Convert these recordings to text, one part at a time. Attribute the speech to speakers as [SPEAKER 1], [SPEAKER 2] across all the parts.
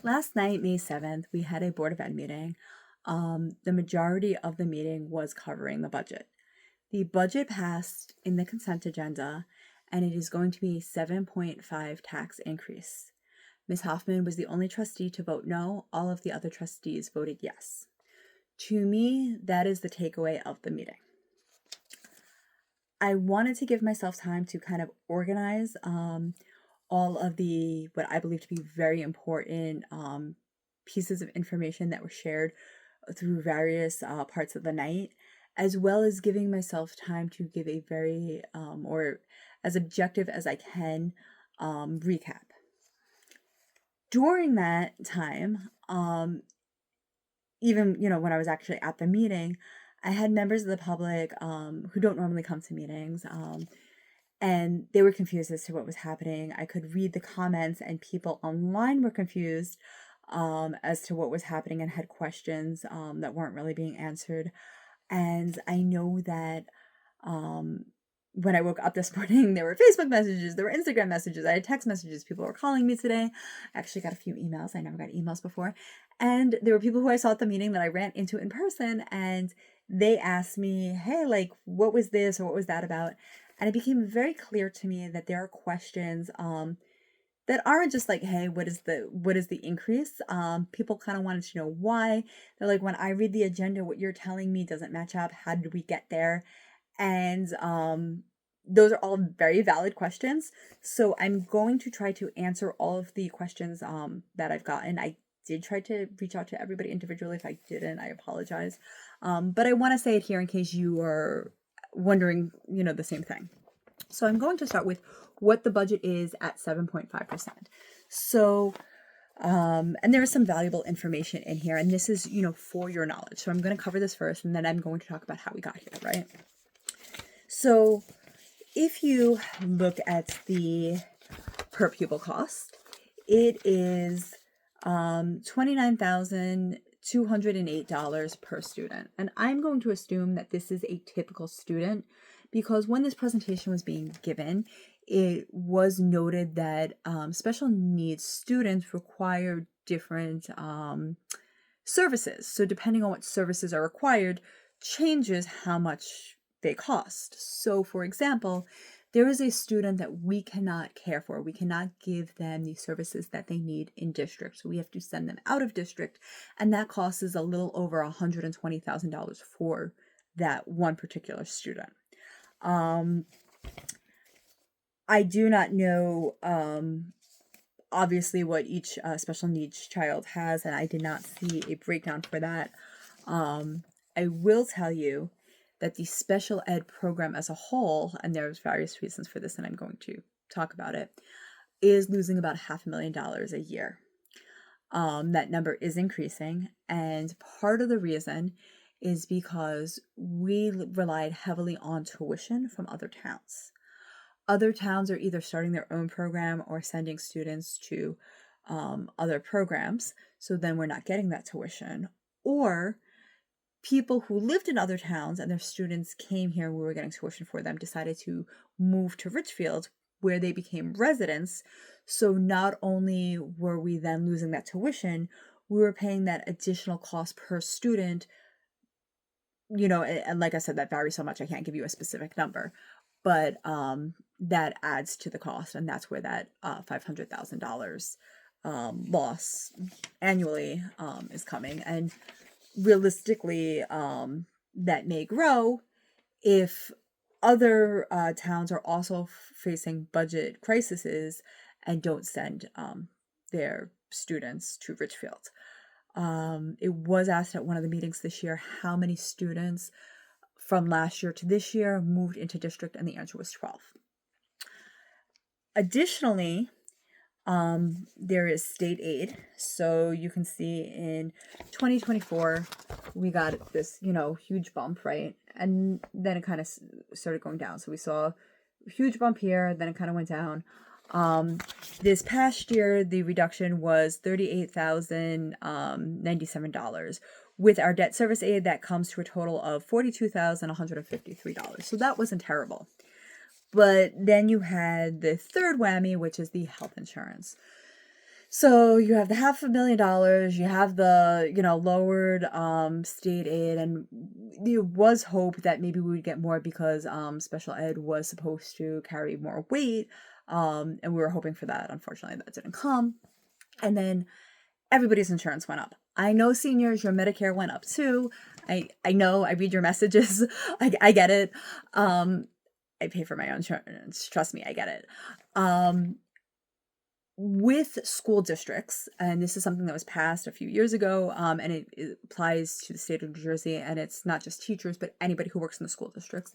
[SPEAKER 1] Last night, May 7th, we had a Board of Ed meeting. The majority of the meeting was covering the budget. The budget passed in the consent agenda, and it is going to be a 7.5 tax increase. Ms. Hoffman was the only trustee to vote no. All of the other trustees voted yes. To me, that is the takeaway of the meeting. I wanted to give myself time to kind of organize all of the what I believe to be very important pieces of information that were shared through various parts of the night, as well as giving myself time to give a very or as objective as I can recap. During that time, even when I was actually at the meeting, I had members of the public who don't normally come to meetings, and they were confused as to what was happening. I could read the comments, and people online were confused as to what was happening and had questions that weren't really being answered. And I know that when I woke up this morning, there were Facebook messages, there were Instagram messages, I had text messages, people were calling me today. I actually got a few emails. I never got emails before. And there were people who I saw at the meeting that I ran into in person, and they asked me, hey, like, what was this or what was that about? And it became very clear to me that there are questions that aren't just like, hey, what is the increase? People kind of wanted to know why. They're like, when I read the agenda, what you're telling me doesn't match up. How did we get there? And those are all very valid questions. So I'm going to try to answer all of the questions that I've gotten. I did try to reach out to everybody individually. If I didn't, I apologize. But I want to say it here in case you are wondering, the same thing. So I'm going to start with what the budget is at 7.5%. So, and there is some valuable information in here, and this is, for your knowledge. So I'm going to cover this first, and then I'm going to talk about how we got here, right? So if you look at the per pupil cost, it is $29,208 per student. And I'm going to assume that this is a typical student because when this presentation was being given, it was noted that special needs students require different services. So depending on what services are required, changes how much they cost. So for example, there is a student that we cannot care for. We cannot give them the services that they need in district. So we have to send them out of district. And that cost is a little over $120,000 for that one particular student. I do not know, obviously, what each special needs child has, and I did not see a breakdown for that. I will tell you that the special ed program as a whole, and there's various reasons for this, and I'm going to talk about it, is losing about $500,000 a year. That number is increasing, and part of the reason is because we relied heavily on tuition from other towns. Other towns are either starting their own program or sending students to other programs, so then we're not getting that tuition. Or people who lived in other towns and their students came here, we were getting tuition for them, decided to move to Richfield, where they became residents. So not only were we then losing that tuition, we were paying that additional cost per student. And like I said, that varies so much, I can't give you a specific number, but that adds to the cost, and that's where that $500,000 loss annually is coming. And realistically, that may grow if other towns are also facing budget crises and don't send their students to Richfield. It was asked at one of the meetings this year how many students from last year to this year moved into district, and the answer was 12. Additionally, there is state aid. So you can see in 2024, we got this, huge bump, right? And then it kind of started going down. So we saw a huge bump here, then it kind of went down. This past year, the reduction was $38,097. With our debt service aid, that comes to a total of $42,153. So that wasn't terrible. But then you had the third whammy, which is the health insurance. So you have the $500,000, you have the, lowered state aid, and there was hope that maybe we would get more because special ed was supposed to carry more weight. And we were hoping for that. Unfortunately, that didn't come. And then everybody's insurance went up. I know seniors, your Medicare went up too. I know, I read your messages. I get it. I pay for my own insurance. Trust me, I get it. With school districts, and this is something that was passed a few years ago, and it applies to the state of New Jersey, and it's not just teachers, but anybody who works in the school districts.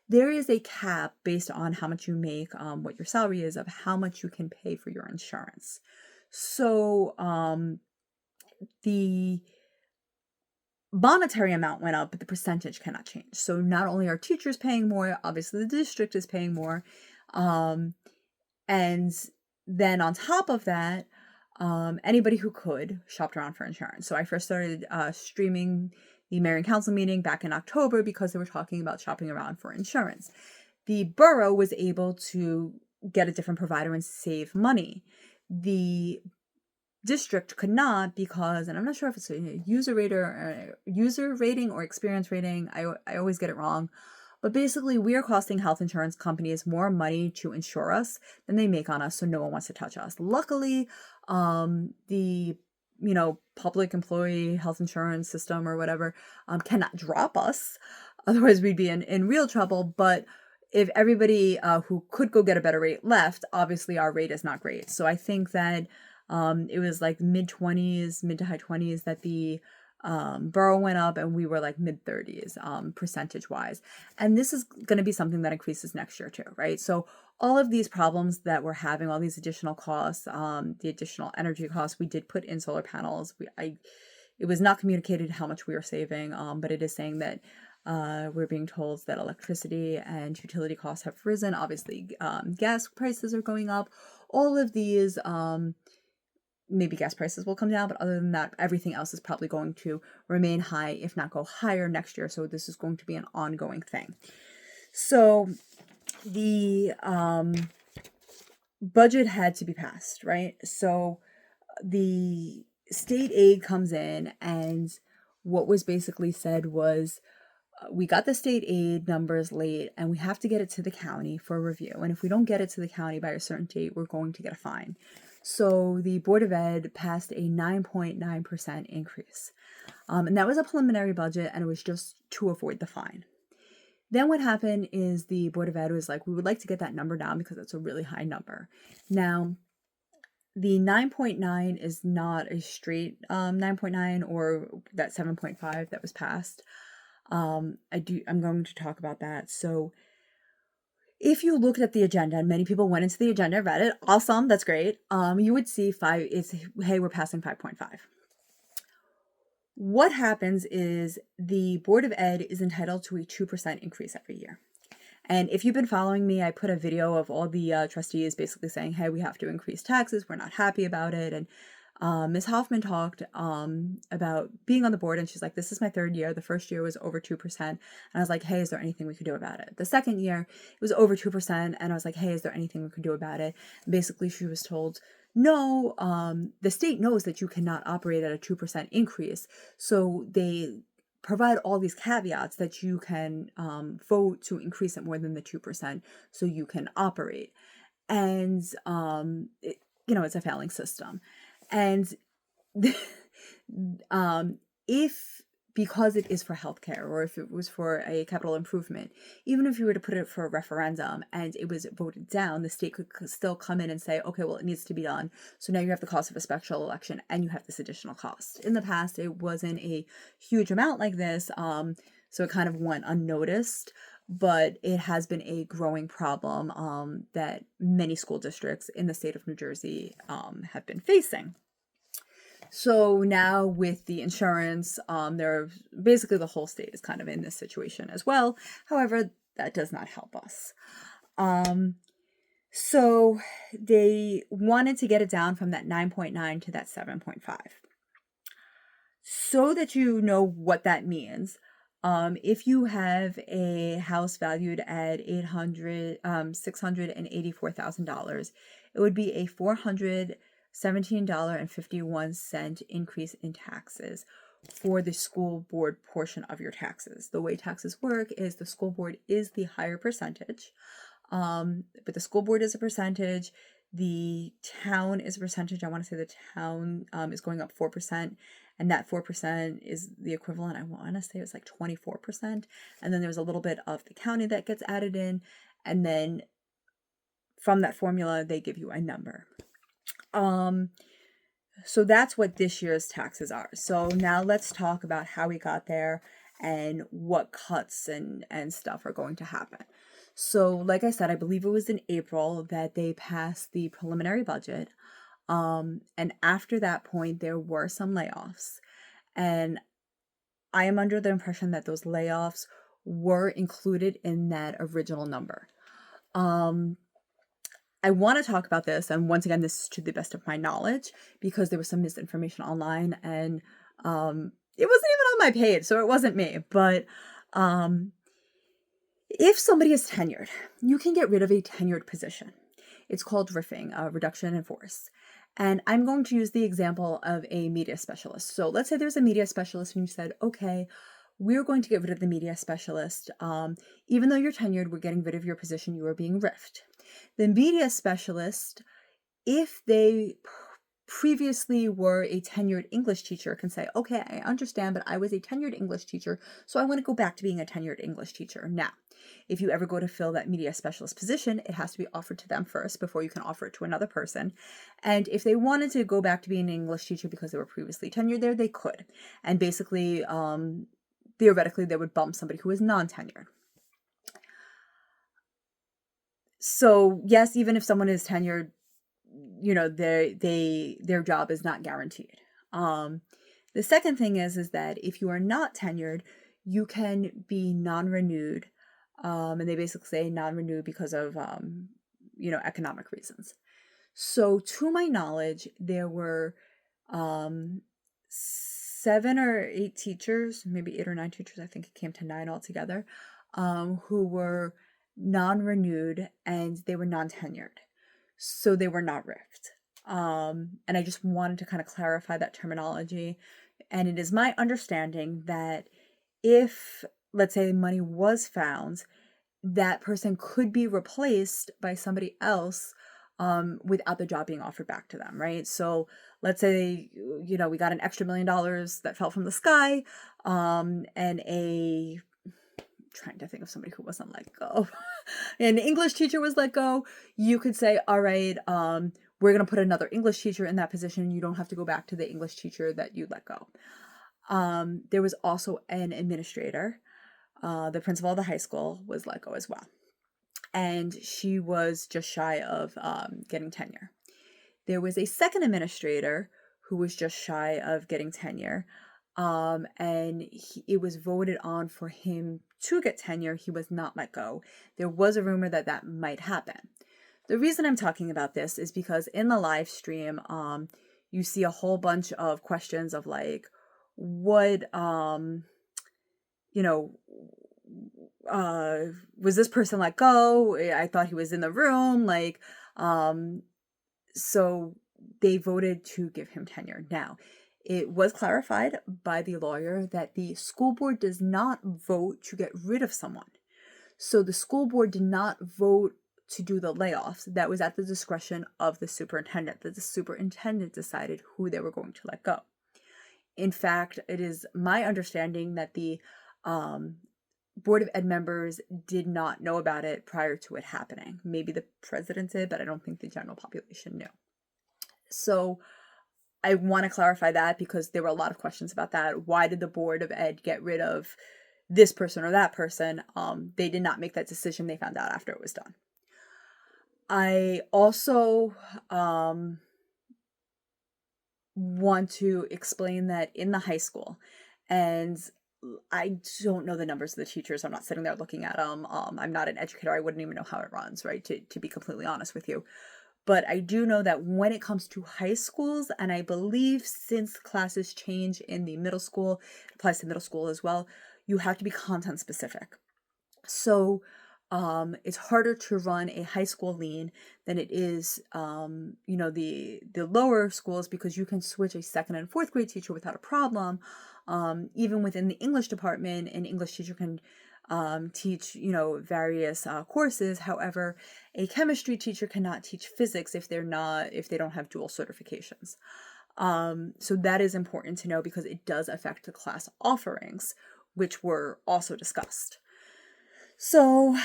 [SPEAKER 1] There is a cap based on how much you make, what your salary is, of how much you can pay for your insurance. So the monetary amount went up, but the percentage cannot change. So not only are teachers paying more, obviously the district is paying more, and then on top of that, anybody who could shopped around for insurance. So I first started streaming the Mayor and Council meeting back in October because they were talking about shopping around for insurance. The borough was able to get a different provider and save money. The district could not because, and I'm not sure if it's a user rating or experience rating. I always get it wrong. But basically, we are costing health insurance companies more money to insure us than they make on us, so no one wants to touch us. Luckily, the public employee health insurance system or whatever cannot drop us. Otherwise, we'd be in real trouble. But if everybody who could go get a better rate left, obviously our rate is not great. So I think that it was like mid to high 20s that the borough went up, and we were like mid 30s percentage wise. And this is going to be something that increases next year too, right? So all of these problems that we're having, all these additional costs, the additional energy costs, we did put in solar panels. It was not communicated how much we were saving, but it is saying that we're being told that electricity and utility costs have risen. Obviously, gas prices are going up. All of these, maybe gas prices will come down, but other than that, everything else is probably going to remain high, if not go higher next year. So this is going to be an ongoing thing. So the budget had to be passed, right? So the state aid comes in, and what was basically said was, we got the state aid numbers late and we have to get it to the county for review. And if we don't get it to the county by a certain date, we're going to get a fine. So the Board of Ed passed a 9.9% increase. And that was a preliminary budget, and it was just to avoid the fine. Then what happened is the Board of Ed was like, we would like to get that number down because it's a really high number. Now, the 9.9 is not a straight 9.9 or that 7.5 that was passed. I'm going to talk about that. So if you looked at the agenda, and many people went into the agenda, read it, awesome, that's great. You would see hey, we're passing 5.5. What happens is the Board of Ed is entitled to a 2% increase every year. And if you've been following me, I put a video of all the trustees basically saying, hey, we have to increase taxes. We're not happy about it. And Ms. Hoffman talked about being on the board, and she's like, this is my third year. The first year was over 2%. And I was like, hey, is there anything we could do about it? The second year, it was over 2%. And I was like, hey, is there anything we could do about it? And basically, she was told, no, the state knows that you cannot operate at a 2% increase. So they provide all these caveats that you can vote to increase it more than the 2% so you can operate. And, it's a failing system. And if, because it is for healthcare, or if it was for a capital improvement, even if you were to put it for a referendum and it was voted down, the state could still come in and say, okay, well, it needs to be done. So now you have the cost of a special election and you have this additional cost. In the past, it wasn't a huge amount like this, so it kind of went unnoticed. But it has been a growing problem that many school districts in the state of New Jersey have been facing. So now with the insurance, basically the whole state is kind of in this situation as well. However, that does not help us. So they wanted to get it down from that 9.9 to that 7.5. So that you know what that means. If you have a house valued at $684,000, it would be a $400 $17.51 increase in taxes for the school board portion of your taxes. The way taxes work is the school board is the higher percentage, but the school board is a percentage. The town is a percentage. I want to say the town is going up 4%, and that 4% is the equivalent. I want to say it was like 24%. And then there's a little bit of the county that gets added in, and then from that formula, they give you a number. So that's what this year's taxes are. So now let's talk about how we got there and what cuts and stuff are going to happen. So like I said, I believe it was in April that they passed the preliminary budget. And after that point, there were some layoffs. And I am under the impression that those layoffs were included in that original number. I want to talk about this, and once again, this is to the best of my knowledge, because there was some misinformation online, and it wasn't even on my page, so it wasn't me. But if somebody is tenured, you can get rid of a tenured position. It's called riffing, reduction in force. And I'm going to use the example of a media specialist. So let's say there's a media specialist and you said, okay, we're going to get rid of the media specialist. Even though you're tenured, we're getting rid of your position. You are being riffed. The media specialist, if they previously were a tenured English teacher, can say, okay, I understand, but I was a tenured English teacher, so I want to go back to being a tenured English teacher. Now, if you ever go to fill that media specialist position, it has to be offered to them first before you can offer it to another person. And if they wanted to go back to being an English teacher because they were previously tenured there, they could. And basically, theoretically, they would bump somebody who is non-tenured. So yes, even if someone is tenured, their job is not guaranteed. The second thing is that if you are not tenured, you can be non-renewed. And they basically say non-renewed because of, economic reasons. So to my knowledge, there were 7 or 8 teachers, maybe 8 or 9 teachers, I think it came to 9 altogether, who were non-renewed and they were non-tenured. So they were not riffed. And I just wanted to kind of clarify that terminology. And it is my understanding that if, let's say, money was found, that person could be replaced by somebody else without the job being offered back to them, right? So let's say, we got an extra $1 million that fell from the sky, and trying to think of somebody who wasn't let go. An English teacher was let go. You could say, all right, we're going to put another English teacher in that position. You don't have to go back to the English teacher that you let go. There was also an administrator. The principal of the high school was let go as well. And she was just shy of getting tenure. There was a second administrator who was just shy of getting tenure. And it was voted on for him to get tenure. He was not let go. There was a rumor that that might happen. The reason I'm talking about this is because in the live stream, you see a whole bunch of questions of like, what, was this person let go? I thought he was in the room. So they voted to give him tenure. Now, it was clarified by the lawyer that the school board does not vote to get rid of someone. So the school board did not vote to do the layoffs. That was at the discretion of the superintendent. That the superintendent decided who they were going to let go. In fact, it is my understanding that the Board of Ed members did not know about it prior to it happening. Maybe the president did, but I don't think the general population knew. So I want to clarify that because there were a lot of questions about that. Why did the Board of Ed get rid of this person or that person? They did not make that decision. They found out after it was done. I also want to explain that in the high school, and I don't know the numbers of the teachers. I'm not sitting there looking at them. I'm not an educator. I wouldn't even know how it runs, right? To be completely honest with you. But I do know that when it comes to high schools, and I believe since classes change in the middle school, it applies to middle school as well, you have to be content specific. So It's harder to run a high school lean than it is, the lower schools, because you can switch a second and fourth grade teacher without a problem. Even within the English department, an English teacher can teach, various courses. However, a chemistry teacher cannot teach physics if they don't have dual certifications. So that is important to know because it does affect the class offerings, which were also discussed. So,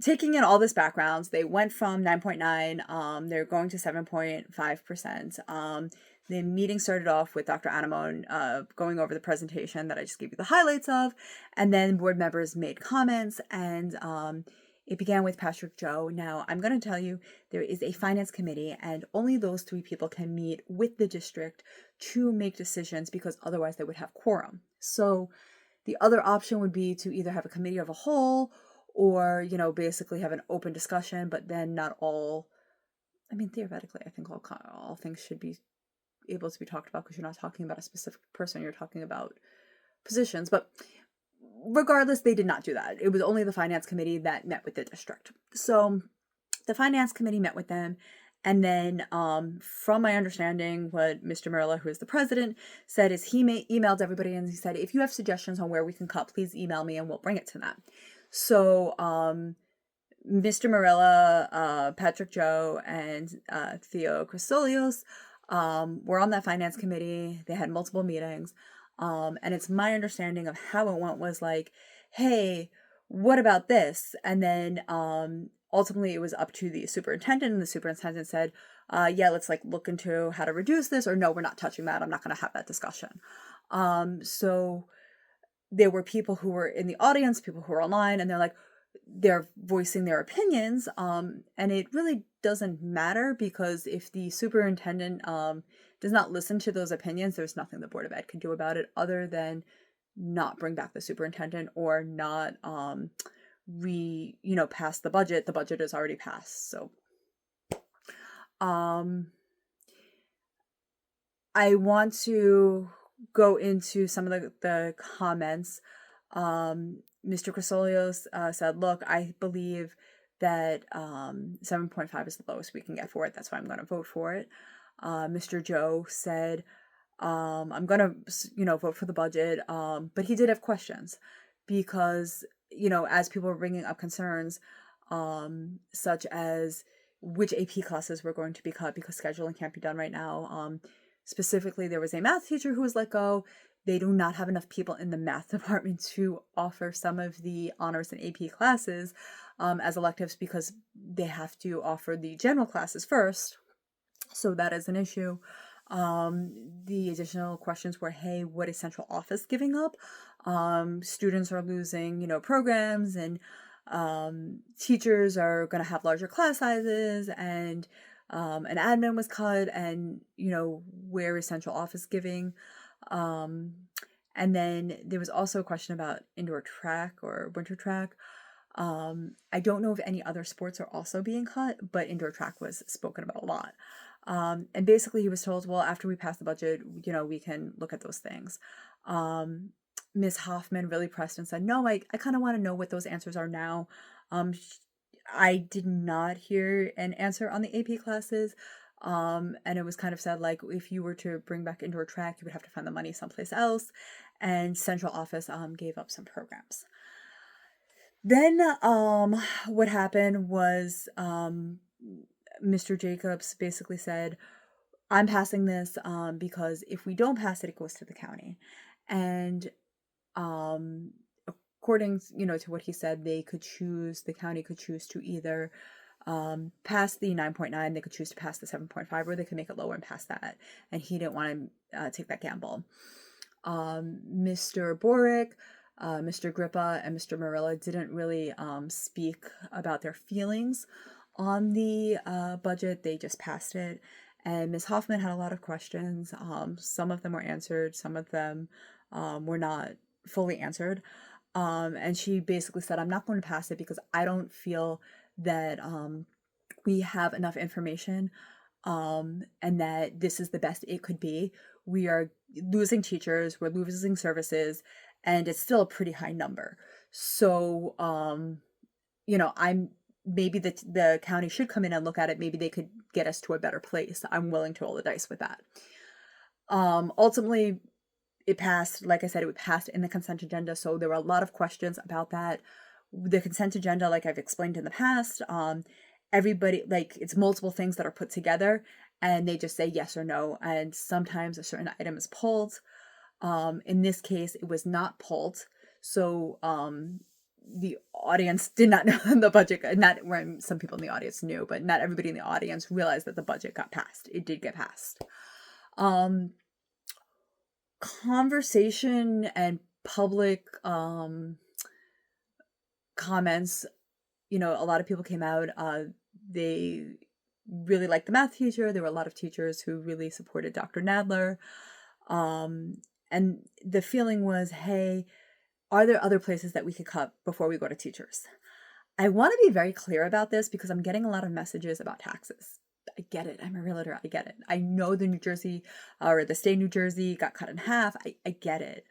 [SPEAKER 1] taking in all this backgrounds, they went from 9.9, they're going to 7.5%. The meeting started off with Dr. Anamone going over the presentation that I just gave you the highlights of, and then board members made comments, and it began with Patrick Joe. Now, I'm going to tell you, there is a finance committee, and only those 3 people can meet with the district to make decisions, because otherwise they would have quorum. So the other option would be to either have a committee of a whole or, basically have an open discussion, but then not all, theoretically, I think all things should be able to be talked about, because you're not talking about a specific person, you're talking about positions. But regardless, they did not do that. It was only the finance committee that met with the district. So the finance committee met with them. And then, from my understanding, what Mr. Marilla, who is the president, said is he emailed everybody and he said, if you have suggestions on where we can cut, please email me and we'll bring it to them. So, Mr. Marilla, Patrick Joe, and Theo Christolios were on that finance committee. They had multiple meetings. And it's my understanding of how it went was like, hey, what about this? And then ultimately it was up to the superintendent, and the superintendent said, let's look into how to reduce this, or no, we're not touching that. I'm not going to have that discussion. So there were people who were in the audience, people who were online, and they're voicing their opinions. And it really doesn't matter, because if the superintendent does not listen to those opinions, there's nothing the Board of Ed can do about it other than not bring back the superintendent, or not pass the budget. The budget is already passed. So I want to go into some of the comments. Mr. Crisolios said, look, I believe that 7.5 is the lowest we can get for it. That's why I'm going to vote for it. Mr. Joe said, I'm going to, vote for the budget. But he did have questions because, as people were bringing up concerns, such as which AP classes were going to be cut because scheduling can't be done right now. Specifically, there was a math teacher who was let go. They do not have enough people in the math department to offer some of the honors and AP classes as electives, because they have to offer the general classes first. So that is an issue. The additional questions were, hey, what is central office giving up? Students are losing, programs, and teachers are going to have larger class sizes, and an admin was cut, and, where is central office giving? And then there was also a question about indoor track or winter track. I don't know if any other sports are also being cut, but indoor track was spoken about a lot. And basically he was told, well, after we pass the budget, we can look at those things. Ms. Hoffman really pressed and said, no, I kind of want to know what those answers are now. I did not hear an answer on the AP classes. And it was kind of said, if you were to bring back indoor track, you would have to find the money someplace else. And central office gave up some programs. Then what happened was Mr. Jacobs basically said, I'm passing this because if we don't pass it, it goes to the county. And according to what he said, the county could choose to either pass the 9.9, they could choose to pass the 7.5, or they could make it lower and pass that. And he didn't want to take that gamble. Mr. Boric, Mr. Grippa, and Mr. Marilla didn't really speak about their feelings on the budget. They just passed it. And Ms. Hoffman had a lot of questions. Some of them were answered. Some of them were not fully answered. And she basically said, I'm not going to pass it because I don't feel that we have enough information and that this is the best it could be. We are losing teachers, we're losing services, and it's still a pretty high number. So, maybe the county should come in and look at it. Maybe they could get us to a better place. I'm willing to roll the dice with that. Ultimately, it passed. Like I said, it passed in the consent agenda. So there were a lot of questions about that. The consent agenda, like I've explained in the past, everybody, like, it's multiple things that are put together and they just say yes or no. And sometimes a certain item is pulled. In this case, it was not pulled. So, the audience did not know the budget, not when some people in the audience knew, but not everybody in the audience realized that the budget got passed. It did get passed. Conversation and public comments, a lot of people came out. They really liked the math teacher. There were a lot of teachers who really supported Dr. Nadler. And the feeling was, hey, are there other places that we could cut before we go to teachers? I want to be very clear about this because I'm getting a lot of messages about taxes. I get it. I'm a realtor. I get it. I know the New Jersey or the state of New Jersey got cut in half. I get it.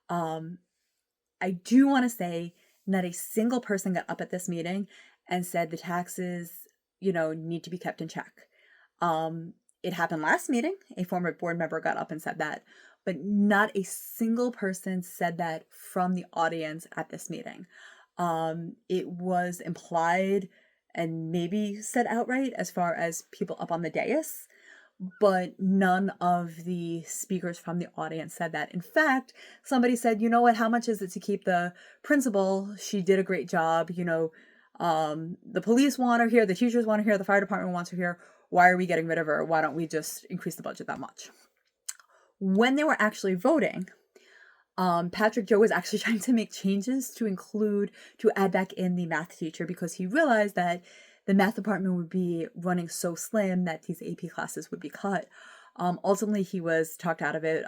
[SPEAKER 1] I do want to say not a single person got up at this meeting and said the taxes, need to be kept in check. It happened last meeting. A former board member got up and said that, but not a single person said that from the audience at this meeting. It was implied and maybe said outright as far as people up on the dais, but none of the speakers from the audience said that. In fact, somebody said, you know what, how much is it to keep the principal? She did a great job. The police want her here, the teachers want her here, the fire department wants her here. Why are we getting rid of her? Why don't we just increase the budget that much? When they were actually voting, Patrick Joe was actually trying to make changes to add back in the math teacher because he realized that the math department would be running so slim that these AP classes would be cut. Ultimately, he was talked out of it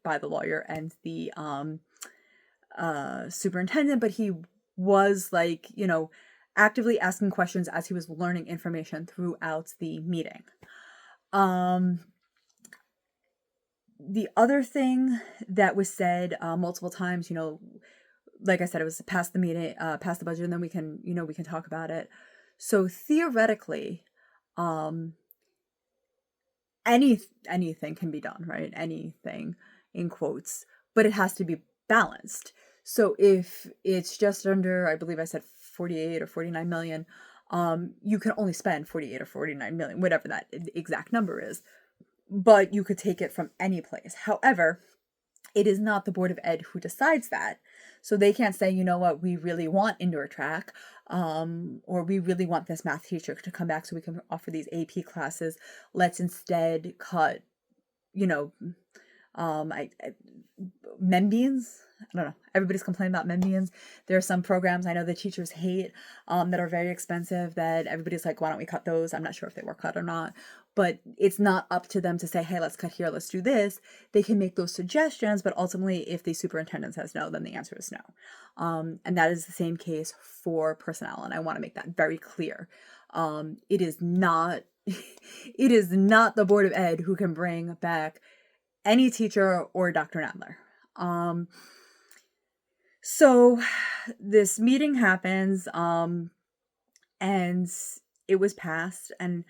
[SPEAKER 1] by the lawyer and the superintendent, but he was actively asking questions as he was learning information throughout the meeting. The other thing that was said multiple times, like I said, it was past the meeting, past the budget, and then we can talk about it. So theoretically, anything can be done, right? Anything in quotes, but it has to be balanced. So if it's just under, I believe I said 48 or 49 million, you can only spend 48 or 49 million, whatever that exact number is. But you could take it from any place. However, it is not the Board of Ed who decides that. So they can't say, you know what, we really want indoor track, or we really want this math teacher to come back so we can offer these AP classes. Let's instead cut, membeans. I don't know. Everybody's complaining about membeans. There are some programs I know the teachers hate that are very expensive that everybody's like, why don't we cut those? I'm not sure if they were cut or not. But it's not up to them to say, hey, let's cut here, let's do this. They can make those suggestions, but ultimately, if the superintendent says no, then the answer is no. And that is the same case for personnel, and I want to make that very clear. It is not the Board of Ed who can bring back any teacher or Dr. Nadler. So this meeting happens, and it was passed, and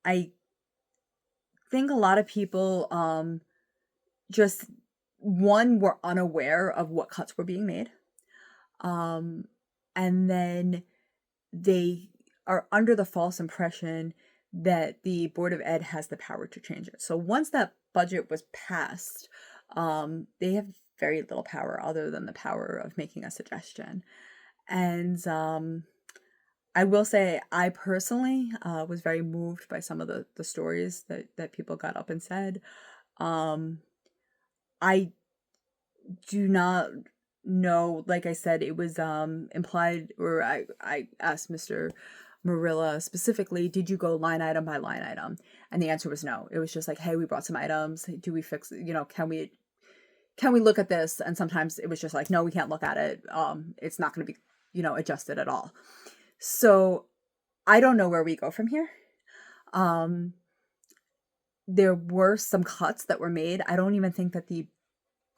[SPEAKER 1] I think a lot of people just were unaware of what cuts were being made, and then they are under the false impression that the Board of Ed has the power to change it. So once that budget was passed, they have very little power other than the power of making a suggestion. And I will say I personally was very moved by some of the stories that people got up and said. I do not know, like I said, it was implied, or I asked Mr. Marilla specifically, did you go line item by line item? And the answer was no. It was just like, hey, we brought some items. Do we fix, can we look at this? And sometimes it was just like, no, we can't look at it. It's not going to be, adjusted at all. So I don't know where we go from here. There were some cuts that were made. I don't even think that the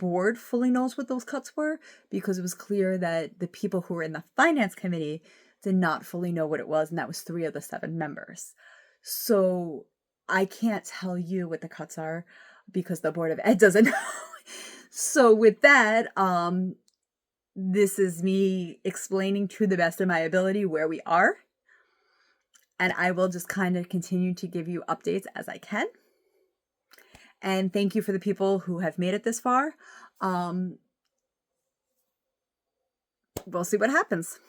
[SPEAKER 1] board fully knows what those cuts were, because it was clear that the people who were in the finance committee did not fully know what it was, and that was 3 of the 7 members. So I can't tell you what the cuts are because the Board of Ed doesn't know. So with that, this is me explaining to the best of my ability where we are. And I will just kind of continue to give you updates as I can. And thank you for the people who have made it this far. We'll see what happens.